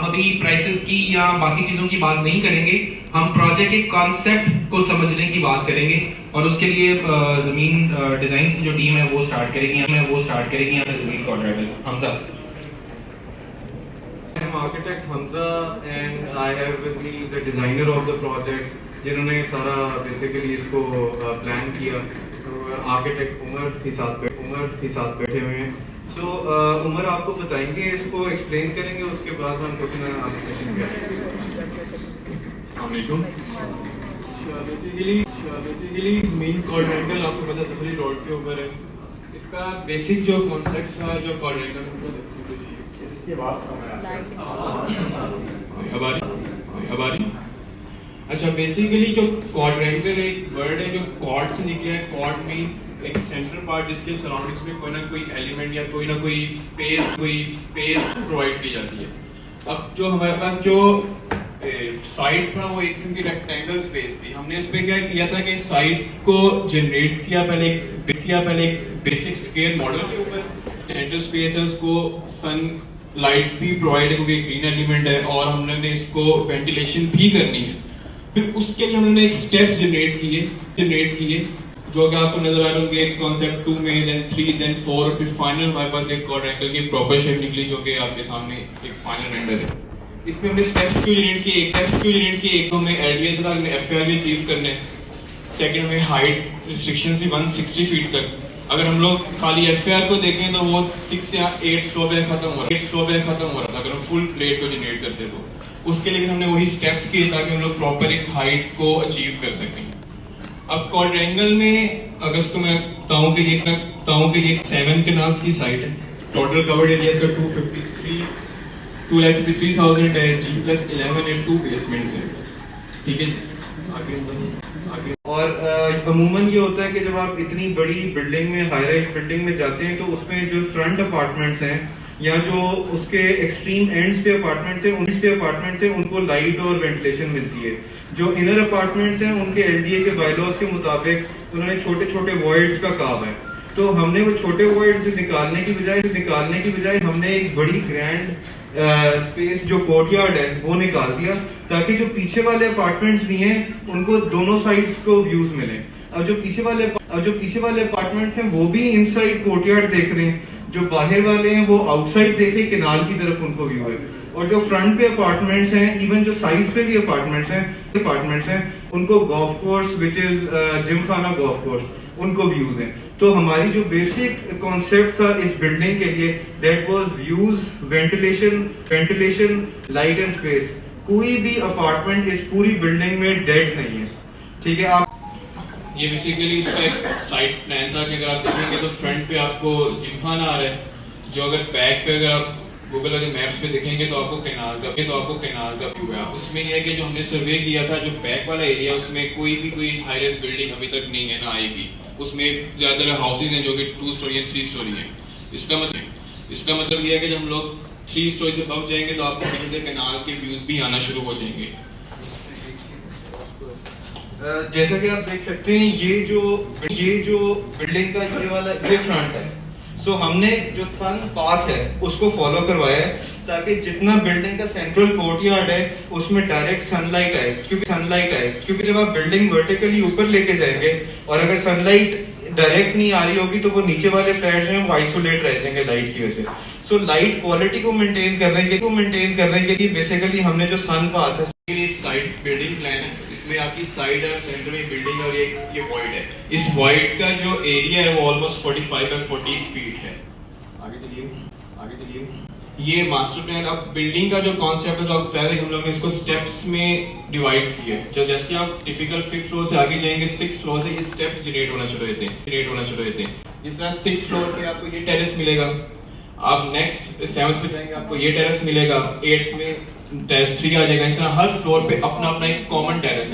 अभी प्राइसेस की या बाकी चीज़ों की बात नहीं करेंगे, हम प्रोजेक्ट के कॉन्सेप्ट को समझने की बात करेंगे और उसके लिए ज़मीन डिज़ाइन की जो टीम है वो स्टार्ट करेगी यहाँ पे ज़मीन contractor Hamza. I'm architect Hamza and I have with me the designer of the project जिन्होंने सारा बेसिकली इसको प्लान किया। तो आर्किटेक्ट उमर थी साथ बैठे हुए हैं। सो उमर आपको बताएंगे, इसको एक्सप्लेन करेंगे, उसके बाद हम क्वेश्चन आगे करेंगे। अस्सलाम वालेकुम। बेसिकली मेन क्वाड्रेंगल आपको पता सफरी रोड के ऊपर है। इसका बेसिक जो कॉन्सेप्ट था जो क्वाड्रेंगल अब आ रही। अच्छा, बेसिकली जो क्वाड्रेंगल एक वर्ड है जो क्वाड से निकला है। क्वाड मींस एक सेंट्रल पार्ट जिसके सराउंडिंग्स में कोई ना कोई एलिमेंट या कोई ना कोई स्पेस प्रोवाइड की जाती है। अब जो हमारे पास जो साइड था वो एक किस्म की रेक्टेंगल स्पेस थी। हमने इस पे क्या किया था कि साइड को जनरेट किया पहले एक बेसिक स्केल मॉडल के ऊपर। सेंट्रल स्पेस है, उसको सन लाइट भी प्रोवाइड है क्योंकि ग्रीन एलिमेंट है, और हमने इसको वेंटिलेशन भी करनी है। फिर उसके लिए हमने एक स्टेप्स जनरेट किए जो कि आपको नजर आ रहे होंगे कॉन्सेप्ट 2 में, देन 3, देन 4 और फिर फाइनल हमारे पास एक क्वाड्रेंगल की प्रॉपर शेप निकली जो कि आपके सामने एक फाइनल रेंडर है। इसमें हमने स्टेप्स क्यों जनरेट किए? एक तो हमें एलडीए था, हमें एफआर भी अचीव करने। सेकंड में हाइट रिस्ट्रिक्शन थी 160 फीट तक। अगर हम लोग खाली एफआर को देखें तो वो 6 या 8 फ्लोर पे खत्म हो रहा था अगर हम फुल प्लेट को जनरेट करते तो। उसके लिए भी हमने वही स्टेप्स किए ताकि हम लोग प्रॉपर एक हाइट को अचीव कर सकें। अब क्वाड्रेंगल में अगर इसको मैं बताऊं कि ये 7 कैनाल्स की साइट है। टोटल कवर्ड एरिया इसका 253,000 है। G+11 है, 2 बेसमेंट्स हैं। ठीक है, आगे और अमूमन ये होता है कि जब आप इतनी बड़ी बिल्डिंग में, हाई राइज बिल्डिंग में जाते हैं तो उसमें जो फ्रंट अपार्टमेंट्स हैं या जो उसके एक्सट्रीम एंड्स पे अपार्टमेंट्स हैं उनको लाइट और वेंटिलेशन मिलती है। जो इनर अपार्टमेंट्स हैं उनके एलडीए के बायलॉज के मुताबिक उन्होंने छोटे छोटे वॉइड्स का कहा है। तो हमने वो छोटे वॉइड्स निकालने की बजाय हमने एक बड़ी ग्रैंड स्पेस जो कोर्टयार्ड है वो निकाल दिया ताकि जो पीछे वाले अपार्टमेंट्स भी हैं उनको दोनों साइड्स को व्यूज मिले। अब जो पीछे वाले अपार्टमेंट्स हैं वो भी इनसाइड कोर्टयार्ड देख रहे हैं, जो बाहर वाले हैं वो आउटसाइड देख रहे हैं, किनाल की तरफ उनको व्यू है। और जो फ्रंट पे अपार्टमेंट्स हैं, इवन जो साइड्स पे भी अपार्टमेंट्स हैं उनको golf course which is Gymkhana golf course, उनको व्यूज हैं। तो हमारी जो बेसिक कॉन्सेप्ट था इस बिल्डिंग के लिए that was views, ventilation, light and space. कोई भी अपार्टमेंट इस पूरी बिल्डिंग में डेड नहीं है। ठीक है, आप ये बेसिकली इसका एक साइड प्लान था कि अगर आप देखेंगे तो फ्रंट पे आपको जिमखाना आ रहा है, जो अगर बैक पे अगर आप गूगल के मैप्स पे देखेंगे तो आपको कैनाल का व्यू है। उसमें यह है कि जो हमने सर्वे किया था जो बैक वाला एरिया उसमें कोई हाई राइज बिल्डिंग अभी तक नहीं है, ना आएगी। उसमें ज्यादातर हाउसेज हैं जो कि 2 स्टोरी या 3 स्टोरी हैं। इसका मतलब यह है कि जब हम लोग 3 स्टोरी से अब जाएंगे तो आपको कहीं से कैनाल के व्यूज भी आना शुरू हो जाएंगे। जैसा कि आप देख सकते हैं ये जो बिल्डिंग का ये फ्रंट है। सो हमने जो सन पाथ है उसको फॉलो करवाया है ताकि जितना बिल्डिंग का सेंट्रल कोर्टयार्ड है उसमें डायरेक्ट सनलाइट आए, क्योंकि जब आप बिल्डिंग वर्टिकली ऊपर लेके जाएंगे और अगर सनलाइट डायरेक्ट नहीं आ रही होगी तो वो नीचे वाले फ्लैट्स हैं वो आइसोलेट रह जाएंगे लाइट की वजह से। सो लाइट क्वालिटी को मेंटेन करने के लिए बेसिकली हमने जो सन पाथ है एक साइड बिल्डिंग प्लान है। इसमें आपकी साइड और सेंटर में बिल्डिंग और ये वॉइड है। इस वॉइड का जो एरिया है वो ऑलमोस्ट 45 बाय 40 फीट है। आगे चलिए। ये मास्टर प्लान। अब बिल्डिंग का जो कॉन्सेप्ट है तो आप पहले हम लोग ने इसको स्टेप्स में डिवाइड किया है। जो जैसे आप टिपिकल 5th फ्लोर से आगे जाएंगे 6th फ्लोर से ये स्टेप्स जनरेट होना शुरू होते हैं। जिस तरह 6th फ्लोर पे आपको ये टेरेस मिलेगा, आप नेक्स्ट 7th पे जाएंगे आपको ये टेरेस मिलेगा, 8th में टेरेस 3 आ जाएगा। इस तरह हर फ्लोर पे अपना एक कॉमन टेरेस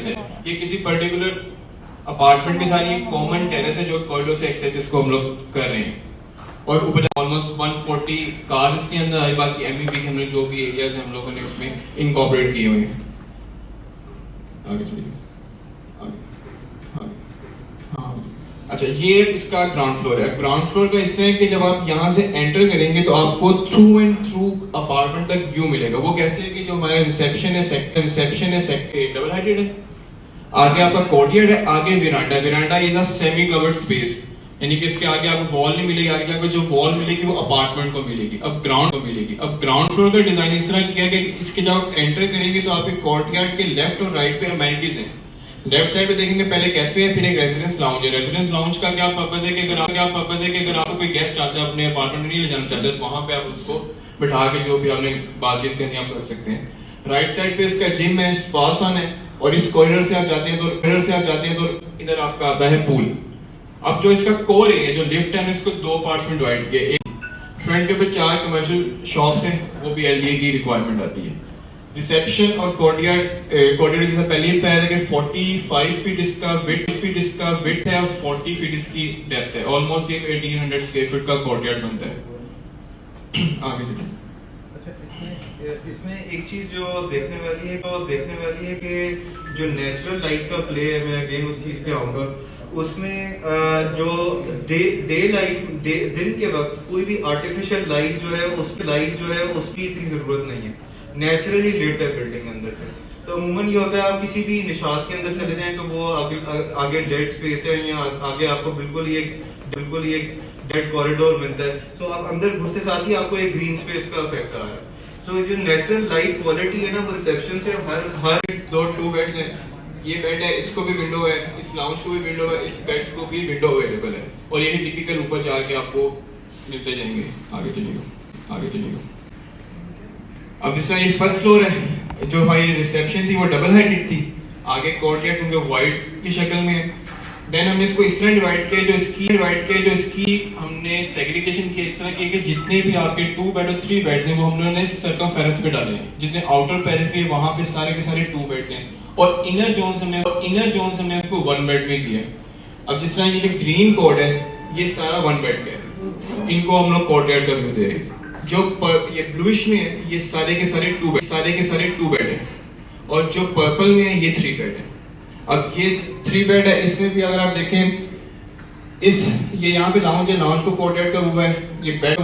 है। ये किसी पर्टिकुलर अपार्टमेंट के साथ ये कॉमन टेरेस है जो कॉरिडोर से एक्सेस इसको हम लोग कर रहे हैं। और ऊपर ऑलमोस्ट 140 कार्स इसके अंदर आई। बाकी एमईपी के हमने जो भी एरियाज हैं हम लोगों ने उसमें इनकॉर्पोरेट किए हुए हैं। आगे चलिए। हाँ, अच्छा, ये इसका ग्राउंड फ्लोर है। ग्राउंड फ्लोर का इस तरह है कि जब आप यहाँ से एंटर करेंगे तो आपको थ्रू एंड थ्रू अपार्टमेंट तक व्यू मिलेगा। वो कैसे है कि जो हमारा रिसेप्शन है डबल हाइटेड है, आगे आपका कोर्टयार्ड है, आगे veranda is a semi covered space, यानी कि इसके आगे आपको वॉल नहीं मिलेगी, आगे जाकर जो वॉल मिलेगी वो अपार्टमेंट को मिलेगी। अब ग्राउंड फ्लोर का डिजाइन इस तरह किया कि इसके जब आप एंटर करेंगे तो आपके कोर्टयार्ड के लेफ्ट और राइट पे अमेनिटीज हैं। लेफ्ट साइड पे देखेंगे पहले कैफे है, फिर एक रेजिडेंस लाउंज है। रेजिडेंस लाउंज का क्या पर्पस है कि अगर आपको कोई गेस्ट आता है अपने अपार्टमेंट नहीं ले जाना चाहते तो वहां पे आप उसको बिठा के जो भी आपने बातचीत करनी आप कर सकते हैं। राइट साइड पे इसका जिम है, स्पा सन है, और इस कॉरिडोर से आप जाते हैं तो इधर आपका आता है पूल। अब जो इसका कोर है, जो लिफ्ट है, इसको दो पार्ट्स में डिवाइड किया। एक फ्रंट के ऊपर 4 कमर्शियल शॉप्स हैं, वो भी एलडीए की रिक्वायरमेंट आती है। रिसेप्शन और कोर्टियार्ड जैसा पहले ही बताया था कि 45 फीट इसका विड्थ है और 40 फीट इसकी डेप्थ है। ऑलमोस्ट ये 1800 स्क्वायर फीट का कोर्टियार्ड बनता है। आगे चलिए। अच्छा, इसमें एक चीज जो देखने वाली है कि जो नेचुरल लाइट का प्ले है, मैं अगेन उस चीज पे आऊंगा। उसमें जो दिन के वक्त कोई भी आर्टिफिशियल लाइट जो है उसकी इतनी जरूरत नहीं है, नेचुरली लिट है बिल्डिंग अंदर से। तो अमूमन ये होता है आप किसी भी निशात के अंदर चले जाएं तो वो आगे डेड स्पेस है, या आगे आपको बिल्कुल ही एक डेड कॉरिडोर मिलता है। तो आप अंदर घुसते साथ ही आपको एक ग्रीन स्पेस का इफेक्ट आ रहा है। तो जो नेचुरल लाइट क्वालिटी है ना, वो रिसेप्शन से हर टू बेड्स हैं। ये बेड है, इसको भी विंडो है, इस लाउंज को भी विंडो है, इस बेड को भी विंडो अवेलेबल है, और यही टिपिकल ऊपर जाके आपको मिलते जाएंगे। आगे चलिएगा। अब इसका ये फर्स्ट फ्लोर है। जो हमारी रिसेप्शन थी वो डबल हाइटेड थी, आगे कोर्टयार्ड क्योंकि वाइट की शक्ल में है। देन हमने इसको इस तरह डिवाइड किया, जो इसकी हमने सेग्रीगेशन की इस तरह की कि जितने भी आपके 2 बेड और 3 बेड हैं वो हम लोगों ने सर्कमफेरेंस पे डाले हैं। जितने आउटर पेरिफेरी है वहां पे सारे के सारे 2 बेड्स हैं, और इनर जोन्स हमने इसको 1 बेड में किया है। अब जिस तरह ये जो ग्रीन कोड है ये सारा 1 बेड का है, इनको हम लोग कोर्टयार्ड का व्यू दे रहे हैं। जो ये ब्लूइश में है ये सारे के सारे 2 बेड है, और जो पर्पल में है ये 3 बेड है। अब ये 3 बेड है, इसमें भी अगर आप देखें ये यहाँ पे लाउंज है, लाउंज को कोर्टयार्ड का हुआ है, ये बेड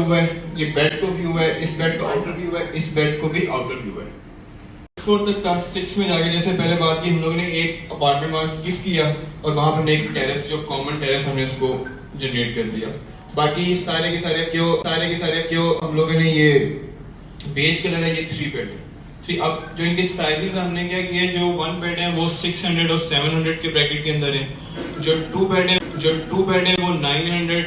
को व्यू है, इस बेड को आउटर व्यू है, इस बेड को भी आउटर व्यू है। फ्लोर तक था। 6 में जाके जैसे पहले बात की, हम लोगों ने एक अपार्टमेंट वहां गिफ्ट किया और वहां पर एक टेरेस, जो कॉमन टेरेस, हमने उसको जनरेट कर दिया। बाकी सारे के सारे जो हम लोगों ने ये बेज कलर है, ये 3 बेड है। अब जो इनके साइजेस हमने क्या किया, जो 1 बेड है वो 600 और 700 के ब्रैकेट के अंदर है। जो 2 बेड है वो 900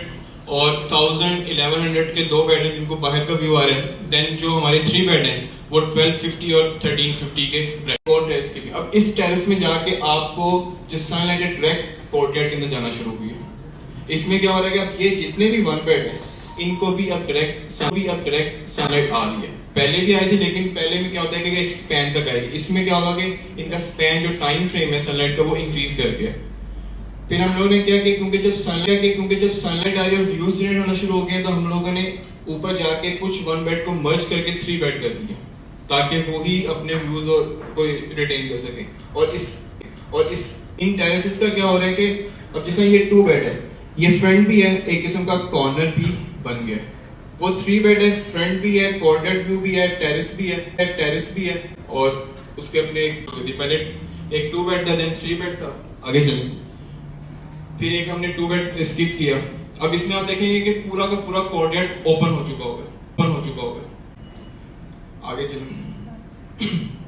और 1000 1100 के 2 बेड है जिनको बाहर का व्यू आ रहा है। देन जो हमारे 3 बेड है वो 1250 और 1350 के ब्रैकेट टेरेस के भी। अब इस टेरेस में जाके आपको जो सनलाइट है डायरेक्ट कोर्टयार्ड के अंदर जाना शुरू हुई है। इसमें क्या हो रहा है कि अब ये जितने भी 1 बेड है इनको भी अब डायरेक्ट सनलाइट आ रही है। पहले भी आई थी, लेकिन पहले में क्या होता है कि एक स्पैन तक आएगी। इसमें क्या होगा कि इनका स्पैन, जो टाइम फ्रेम है सनलाइट का, वो इंक्रीज कर गया। फिर हम लोगों ने क्या कि क्योंकि जब सनलाइट आ रही है और व्यूज जनरेट होना शुरू हो गए, तो हम लोगों ने ऊपर जाके कुछ 1 बेड को मर्ज करके 3 बेड कर दिए ताकि वो ही अपने व्यूज और को रिटेन कर सके। और इस इन टेरेसेस का क्या हो रहा है कि अब जैसे ये 2 बेड है, ये फ्रंट भी है, एक किस्म का कॉर्नर भी बन गया। वो 3 बेड है, फ्रंट भी है, कोर्टयार्ड व्यू भी है, टेरेस भी है, और उसके अपने पहले एक 2 बेड था, देन 3 बेड था। आगे चलें, फिर एक हमने 2 बेड स्किप किया। अब इसमें आप देखेंगे कि पूरा का पूरा कोर्टयार्ड ओपन हो चुका होगा। आगे चलें,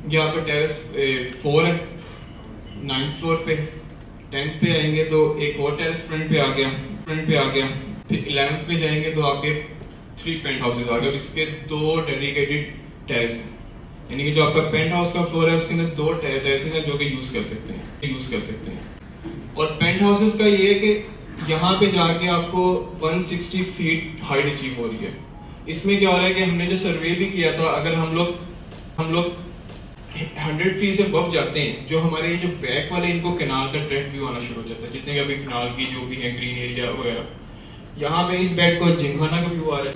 ये आपका टेरेस 4 है, 9th फ्लोर पे। 10th पे आएंगे तो एक और टेरेस फ्रंट पे आ गया। फिर 11th पे जाएंगे तो आपके 3 पेंट हाउसेज आ गए। इसके 2 डेडिकेटेड टेरेस हैं, यानी कि जो आपका पेंट हाउस का फ्लोर है उसके अंदर 2 टेरेसेस हैं जो कि यूज कर सकते हैं। और पेंट हाउसेस का ये है कि यहाँ पे जाके आपको 160 फीट हाइट अचीव हो रही है। इसमें क्या हो रहा है कि हमने जो सर्वे भी किया था, अगर हम लोग 100 फीट से अबव जाते हैं, जो हमारे जो बैक वाले इनको कैनाल का डायरेक्ट व्यू आना शुरू हो जाता है, जितने भी अभी कैनाल की जो भी है ग्रीन एरिया वगैरह। यहाँ पे इस बेड को जिमखाना का व्यू आ रहा है।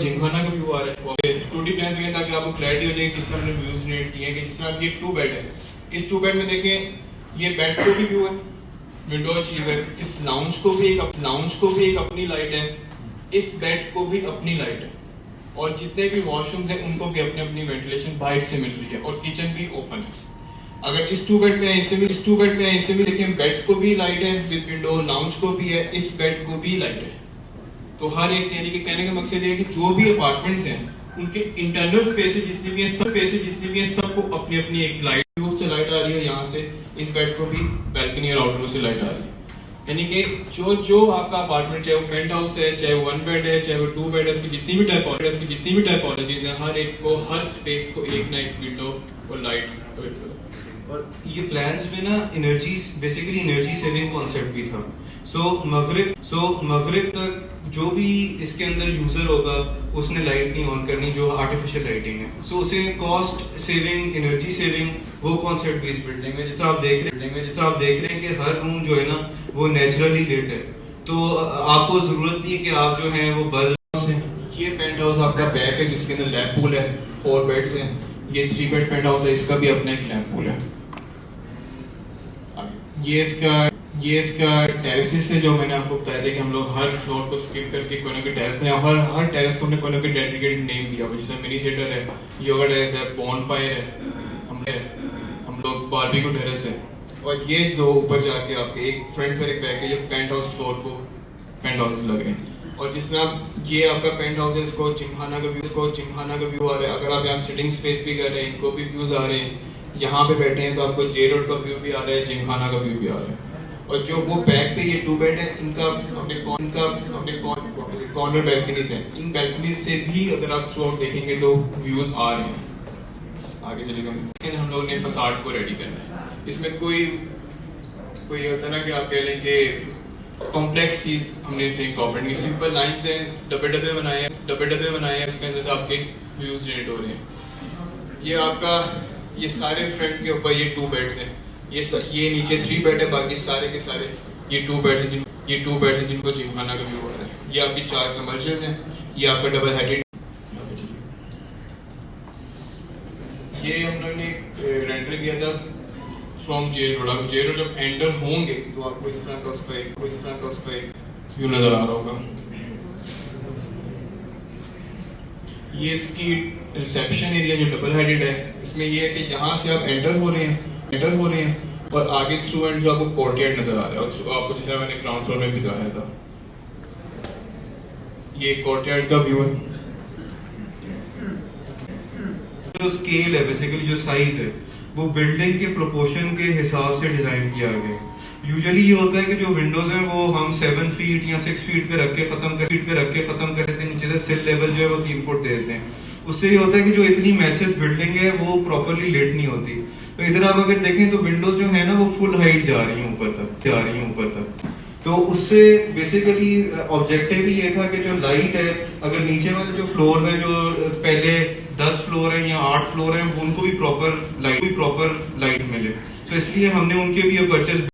2D प्लान में ताकि आपको क्लैरिटी हो जाए किस तरह हमने व्यूज जनरेट किए हैं। कि जिस तरह ये 2 बेड है, इस 2 बेड में देखें ये बेड को भी व्यू है, विंडो अचीव है, इस लाउंज को भी एक अपनी लाइट है, इस बेड को भी अपनी लाइट है, और जितने भी वॉशरूम्स हैं उनको भी अपनी अपनी वेंटिलेशन बाहर से मिल रही है, और किचन भी ओपन है। अगर इस 2 बेड पे है, इसमें भी देखें, बेड को भी लाइट है विद विंडो, लाउंज को भी है, इस बेड को भी लाइट है। तो हर एक, यानी कि कहने का मकसद ये है कि जो भी अपार्टमेंट्स हैं उनके इंटरनल स्पेसेस जितनी भी है सबको अपनी अपनी एक लाइट से लाइट आ रही है। यहाँ से इस बेड को भी बैल्कनी और आउटडोर से लाइट आ रही है। यानी कि जो आपका अपार्टमेंट, चाहे वो पेंट हाउस है, चाहे वो 1 बेड है, चाहे वो 2 बेड है, उसकी जितनी भी टाइपोलॉजीज है, हर स्पेस को एक ना एक विंडो और लाइट। और ये प्लान्स में ना बेसिकली एनर्जी सेविंग कॉन्सेप्ट भी था। सो मगरिब तक जो भी इसके अंदर यूजर होगा उसने लाइट नहीं ऑन करनी, जो आर्टिफिशियल लाइटिंग है। सो उसे कॉस्ट सेविंग, एनर्जी सेविंग, वो कॉन्सेप्ट भी इस बिल्डिंग में, जैसा आप देख रहे हैं कि हर रूम जो है ना वो नेचुरली लिट है। तो आपको जरूरत नहीं है कि आप जो है वो बल्ब। ये पेंट हाउस आपका बैक है जिसके अंदर लैब पूल है, 4 बेड्स हैं। ये 3 बेड पेंट हाउस है, इसका भी अपना एक लैब पूल है। ये इसका टेरेसेस है, जो मैंने आपको बताया था कि हम लोग हर फ्लोर को स्किप करके कोई ना कोई टेरेस में, हर टेरेस को हमने कोई ना कोई डेडिकेटेड नेम दिया हुआ, जैसे मिनी थिएटर है, योगा टेरेस है, बॉनफायर है, हम लोग बारबेक्यू टेरेस है। और ये जो ऊपर जाके आपके एक फ्रंट पर एक बैक है, ये पेंट हाउस फ्लोर को पेंट हाउसेस लग रहे हैं। और जिसमें आप, ये आपका पेंट हाउस है, इसको जिमखाना का व्यू आ रहा है। अगर आप यहाँ सिटिंग स्पेस भी कर रहे हैं, इनको भी व्यूज आ रहे हैं। यहाँ पे बैठे हैं तो आपको जे रोड का व्यू भी आ रहा है, जिमखाना का व्यू भी आ रहा है। और जो वो बैक पे ये 2 बेड है, इनका अपने कॉर्नर बैल्कनीज है। इन बैल्कनीज से भी अगर आप थ्रू आउट देखेंगे तो व्यूज आ रहे हैं। आगे चलेंगे, हम लोगों ने फसाड को रेडी करना है। इसमें कोई होता है ना कि आप कह लें कि कॉम्प्लेक्स चीज हमने इसे इंकॉर्पोरेट की, सिंपल लाइंस हैं, डब्बे बनाए हैं, उसके अंदर से आपके व्यूज जनरेट हो रहे हैं। ये आपका, ये सारे फ्रंट के ऊपर ये 2 बेड्स हैं, ये नीचे 3 बेड है, बाकी सारे के सारे ये 2 बेड्स हैं जिनको जिमखाना का व्यू हो रहा है। ये आपकी 4 कमर्शियल्स हैं, ये आपका डबल हेडेड। ये हमने रेंडर किया था फ्रॉम जे रोड। जब एंटर होंगे तो आपको इस तरह का उसका एक व्यू नजर आ रहा होगा। ये इसकी रिसेप्शन एरिया जो डबल हेडेड है, इसमें ये है कि यहाँ से आप एंटर हो रहे हैं और आगे थ्रू एंड जो आपको कोर्टयार्ड नजर आ रहा है, और आपको जैसे मैंने ग्राउंड फ्लोर में भी दिखाया था, ये कोर्टयार्ड का व्यू है। जो स्केल है, बेसिकली जो साइज है, वो बिल्डिंग के प्रोपोर्शन के हिसाब से डिजाइन किया गया है। यूजुअली ये होता है कि जो विंडोज हैं वो हम 7 फीट या 6 फीट पे रख के खत्म कर देते हैं, नीचे से सिल लेवल जो है वो 3 फुट दे देते हैं। उससे ये होता है कि जो इतनी मैसिव बिल्डिंग है वो प्रॉपरली लेट नहीं होती। तो इधर आप अगर देखें तो विंडोज जो है ना वो फुल हाइट जा रही है ऊपर तक। तो उससे बेसिकली ऑब्जेक्टिव ही ये था कि जो लाइट है, अगर नीचे वाले जो फ्लोर हैं, जो पहले 10 फ्लोर हैं या 8 फ्लोर हैं, उनको भी प्रॉपर लाइट मिले। तो इसलिए हमने उनके भी परचेज।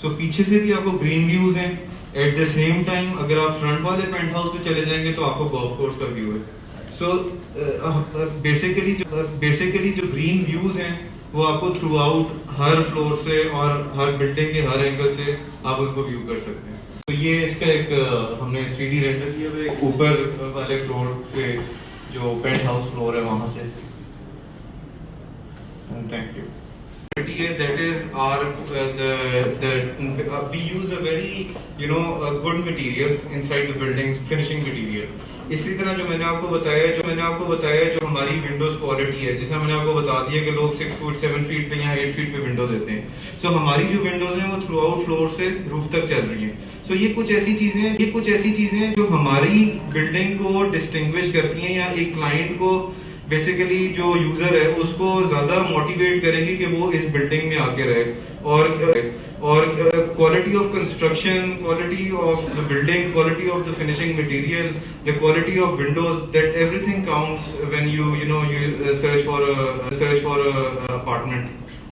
सो पीछे से भी आपको ग्रीन व्यूज हैं। एट द सेम टाइम अगर आप फ्रंट वाले पेंट हाउस पे चले जाएंगे तो आपको गोल्फ कोर्स का व्यू है। सो बेसिकली जो ग्रीन व्यूज हैं वो आपको थ्रू आउट हर फ्लोर से और हर बिल्डिंग के हर एंगल से आप उसको व्यू कर सकते हैं। तो ये इसका एक हमने 3D रेंडर किया हुआ है ऊपर वाले फ्लोर से, जो पेंट हाउस फ्लोर है वहां से। Thank you. That is our we use a very good material inside the building, finishing material. इसी तरह जो मैंने आपको बताया जो हमारी विंडोज क्वालिटी है, जैसे मैंने आपको बता दिया कि लोग 6 फीट 7 फीट पे या 8 फीट पे विंडो देते हैं। सो हमारी जो विंडोज हैं वो थ्रू आउट फ्लोर से रूफ तक चल रही हैं। सो ये कुछ ऐसी चीजें हैं जो हमारी बिल्डिंग को डिस्टिंग्विश करती हैं, या एक क्लाइंट को बेसिकली जो यूजर है उसको ज्यादा मोटिवेट करेंगे कि वो इस बिल्डिंग में आके रहे। और quality of construction, quality of the building, quality of the finishing material, the quality of Windows, that everything counts when you search for apartment.